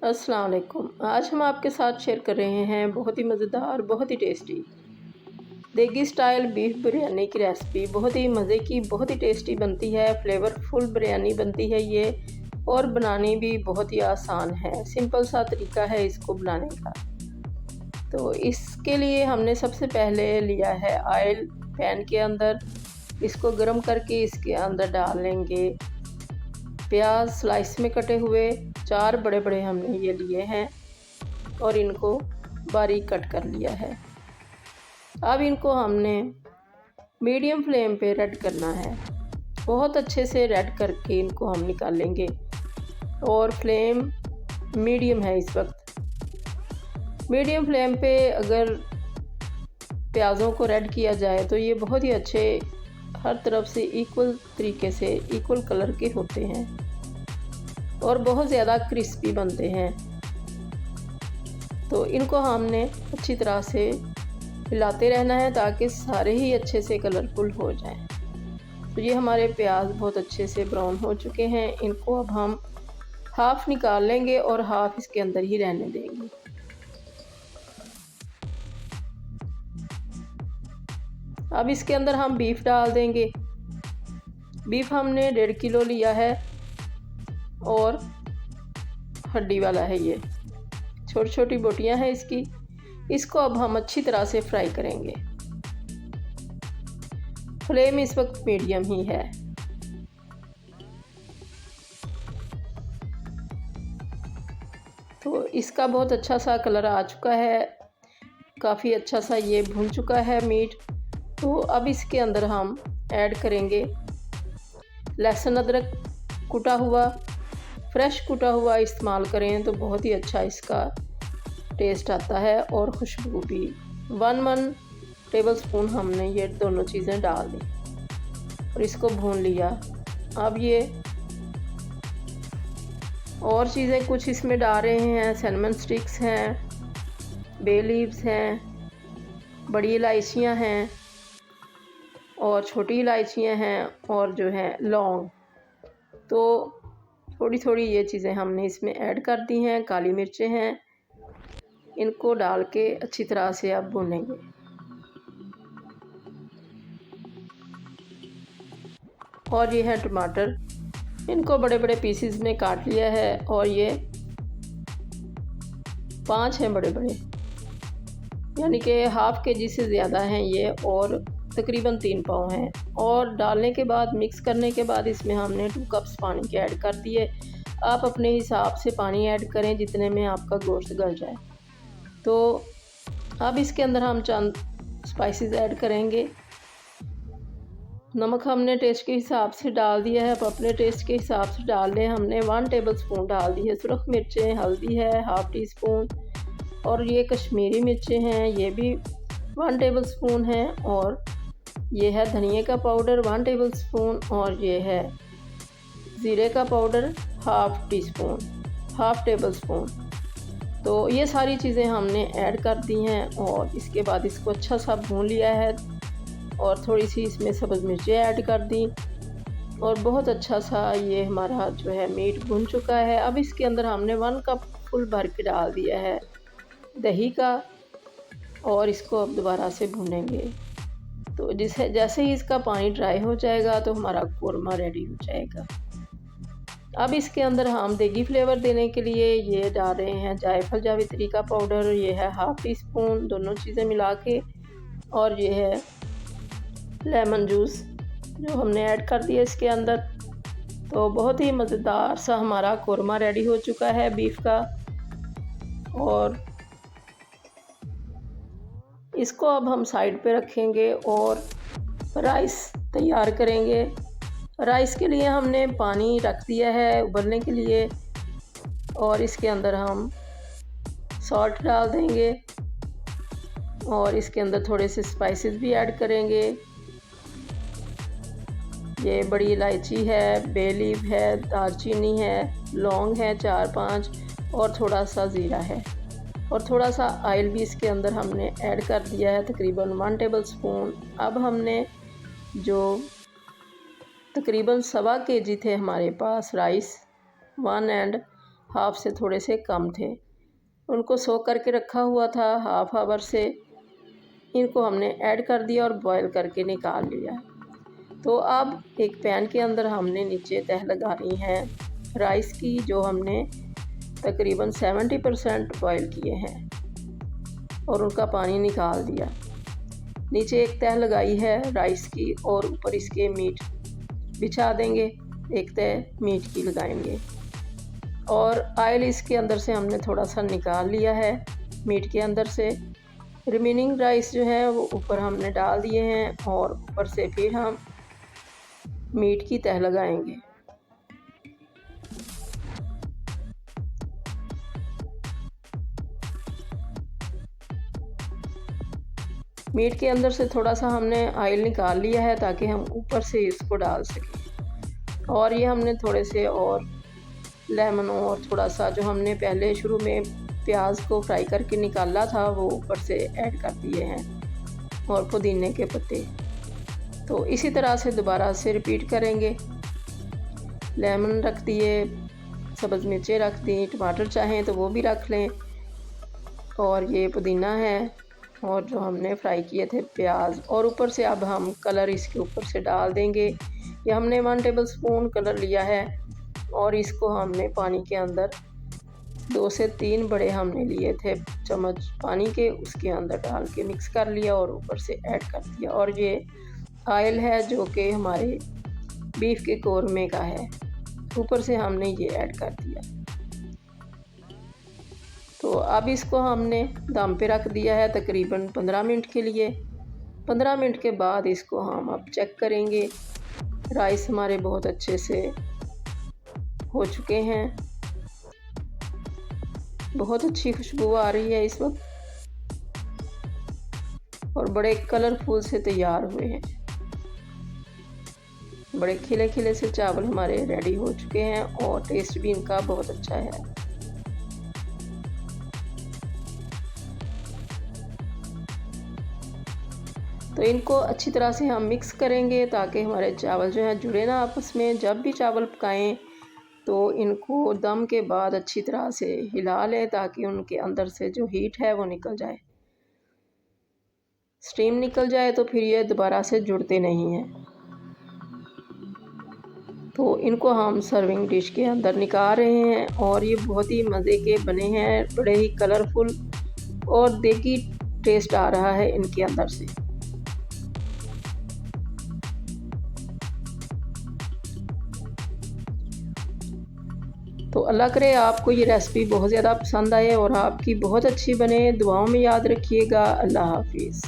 अस्सलाम वालेकुम। आज हम आपके साथ शेयर कर रहे हैं बहुत ही मज़ेदार, बहुत ही टेस्टी देगी स्टाइल बीफ बिरयानी की रेसिपी। बहुत ही मज़े की, बहुत ही टेस्टी बनती है, फ्लेवरफुल बिरयानी बनती है ये, और बनानी भी बहुत ही आसान है। सिंपल सा तरीका है इसको बनाने का। तो इसके लिए हमने सबसे पहले लिया है ऑयल पैन के अंदर। इसको गर्म करके इसके अंदर डाल लेंगे प्याज स्लाइस में कटे हुए। 4 बड़े बड़े हमने ये लिए हैं और इनको बारीक कट कर लिया है। अब इनको हमने मीडियम फ्लेम पे रेड करना है। बहुत अच्छे से रेड करके इनको हम निकालेंगे, और फ्लेम मीडियम है इस वक्त। मीडियम फ्लेम पे अगर प्याज़ों को रेड किया जाए तो ये बहुत ही अच्छे, हर तरफ से इक्वल तरीके से इक्वल कलर के होते हैं और बहुत ज़्यादा क्रिस्पी बनते हैं। तो इनको हमने अच्छी तरह से हिलाते रहना है ताकि सारे ही अच्छे से कलरफुल हो जाएं। तो ये हमारे प्याज बहुत अच्छे से ब्राउन हो चुके हैं। इनको अब हम हाफ़ निकाल लेंगे और हाफ़ इसके अंदर ही रहने देंगे। अब इसके अंदर हम बीफ डाल देंगे। बीफ हमने 1.5 किलो लिया है और हड्डी वाला है ये, छोटी छोटी बोटियां हैं इसकी। इसको अब हम अच्छी तरह से फ्राई करेंगे। फ्लेम इस वक्त मीडियम ही है। तो इसका बहुत अच्छा सा कलर आ चुका है, काफ़ी अच्छा सा ये भुन चुका है मीट। तो अब इसके अंदर हम ऐड करेंगे लहसुन अदरक कुटा हुआ। फ्रेश कुटा हुआ इस्तेमाल करें तो बहुत ही अच्छा इसका टेस्ट आता है और खुशबू भी। 1 टेबलस्पून हमने ये दोनों चीज़ें डाल दी और इसको भून लिया। अब ये और चीज़ें कुछ इसमें डाल रहे हैं। सिनेमन स्टिक्स हैं, बे लीव्स हैं, बड़ी इलायचियाँ हैं और छोटी इलायचियाँ हैं, और जो है लौंग। तो थोड़ी थोड़ी ये चीज़ें हमने इसमें ऐड कर दी हैं। काली मिर्चें हैं, इनको डाल के अच्छी तरह से अब भूनेंगे। और ये है टमाटर, इनको बड़े बड़े पीसेस में काट लिया है और ये 5 हैं बड़े बड़े, यानी कि हाफ़ केजी से ज़्यादा हैं ये, और तकरीबन 3 पाव हैं। और डालने के बाद, मिक्स करने के बाद इसमें हमने 2 कप्स पानी के ऐड कर दिए। आप अपने हिसाब से पानी ऐड करें जितने में आपका गोश्त गल जाए। तो अब इसके अंदर हम चंद स्पाइसेस ऐड करेंगे। नमक हमने टेस्ट के हिसाब से डाल दिया है, अब अपने टेस्ट के हिसाब से डाल लें। हमने 1 टेबलस्पून डाल दी है सुरख मिर्चें। हल्दी है हाफ़ टी स्पून, और ये कश्मीरी मिर्चें हैं, ये भी 1 टेबलस्पून है। और ये है धनिए का पाउडर 1 टेबलस्पून, और ये है ज़ीरे का पाउडर हाफ़ टेबलस्पून। तो ये सारी चीज़ें हमने ऐड कर दी हैं और इसके बाद इसको अच्छा सा भून लिया है, और थोड़ी सी इसमें सब्ज़ मिर्चें ऐड कर दी, और बहुत अच्छा सा ये हमारा जो है मीट भुन चुका है। अब इसके अंदर हमने 1 कप फुल भर के डाल दिया है दही का, और इसको अब दोबारा से भूनेंगे। तो जैसे ही इसका पानी ड्राई हो जाएगा तो हमारा कोरमा रेडी हो जाएगा। अब इसके अंदर हम देगी फ्लेवर देने के लिए ये डाल रहे हैं जायफल जावित्री का पाउडर, ये है हाफ़ टी स्पून, दोनों चीज़ें मिला के। और ये है लेमन जूस जो हमने ऐड कर दिया इसके अंदर। तो बहुत ही मज़ेदार सा हमारा कोरमा रेडी हो चुका है बीफ का। और इसको अब हम साइड पे रखेंगे और राइस तैयार करेंगे। राइस के लिए हमने पानी रख दिया है उबलने के लिए, और इसके अंदर हम सॉल्ट डाल देंगे और इसके अंदर थोड़े से स्पाइसेस भी ऐड करेंगे। ये बड़ी इलायची है, बे लीफ है, दालचीनी है, लौंग है 4-5, और थोड़ा सा ज़ीरा है, और थोड़ा सा ऑयल भी इसके अंदर हमने ऐड कर दिया है, तकरीबन 1 टेबलस्पून। अब हमने जो तकरीबन 1.25 केजी थे हमारे पास राइस, 1 एंड हाफ से थोड़े से कम थे। उनको सोक करके रखा हुआ था हाफ आवर से। इनको हमने ऐड कर दिया और बॉईल करके निकाल लिया। तो अब एक पैन के अंदर हमने नीचे तह लगानी है राइस की, जो हमने तकरीबन 70% बॉईल किए हैं और उनका पानी निकाल दिया। नीचे एक तह लगाई है राइस की और ऊपर इसके मीट बिछा देंगे, एक तह मीट की लगाएंगे। और ऑयल इसके अंदर से हमने थोड़ा सा निकाल लिया है मीट के अंदर से। रिमेनिंग राइस जो है वो ऊपर हमने डाल दिए हैं और ऊपर से फिर हम मीट की तह लगाएंगे। मीट के अंदर से थोड़ा सा हमने ऑयल निकाल लिया है ताकि हम ऊपर से इसको डाल सकें। और ये हमने थोड़े से और लेमन और थोड़ा सा जो हमने पहले शुरू में प्याज को फ्राई करके निकाला था वो ऊपर से ऐड कर दिए हैं और पुदीने के पत्ते। तो इसी तरह से दोबारा से रिपीट करेंगे। लेमन रख दिए, सब्ज़ मिर्चें रख दी, टमाटर चाहें तो वो भी रख लें, और ये पुदीना है और जो हमने फ्राई किए थे प्याज। और ऊपर से अब हम कलर इसके ऊपर से डाल देंगे। ये हमने 1 टेबलस्पून कलर लिया है और इसको हमने पानी के अंदर 2 से 3 बड़े हमने लिए थे चम्मच पानी के, उसके अंदर डाल के मिक्स कर लिया और ऊपर से ऐड कर दिया। और ये ऑयल है जो कि हमारे बीफ के कोरमे का है, ऊपर से हमने ये ऐड कर दिया। तो अब इसको हमने दम पे रख दिया है तकरीबन 15 मिनट के लिए। 15 मिनट के बाद इसको हम अब चेक करेंगे। राइस हमारे बहुत अच्छे से हो चुके हैं, बहुत अच्छी खुशबू आ रही है इस वक्त और बड़े कलरफुल से तैयार हुए हैं। बड़े खिले खिले से चावल हमारे रेडी हो चुके हैं और टेस्ट भी इनका बहुत अच्छा है। तो इनको अच्छी तरह से हम मिक्स करेंगे ताकि हमारे चावल जो हैं जुड़े ना आपस में। जब भी चावल पकाएं तो इनको दम के बाद अच्छी तरह से हिला लें ताकि उनके अंदर से जो हीट है वो निकल जाए। स्टीम निकल जाए तो फिर ये दोबारा से जुड़ते नहीं हैं। तो इनको हम सर्विंग डिश के अंदर निकाल रहे हैं और ये बहुत ही मज़े के बने हैं, बड़े ही कलरफुल और देगी टेस्ट आ रहा है इनके अंदर से। तो अल्लाह करे आपको ये रेसिपी बहुत ज़्यादा पसंद आए और आपकी बहुत अच्छी बने। दुआओं में याद रखिएगा। अल्लाह हाफिज़।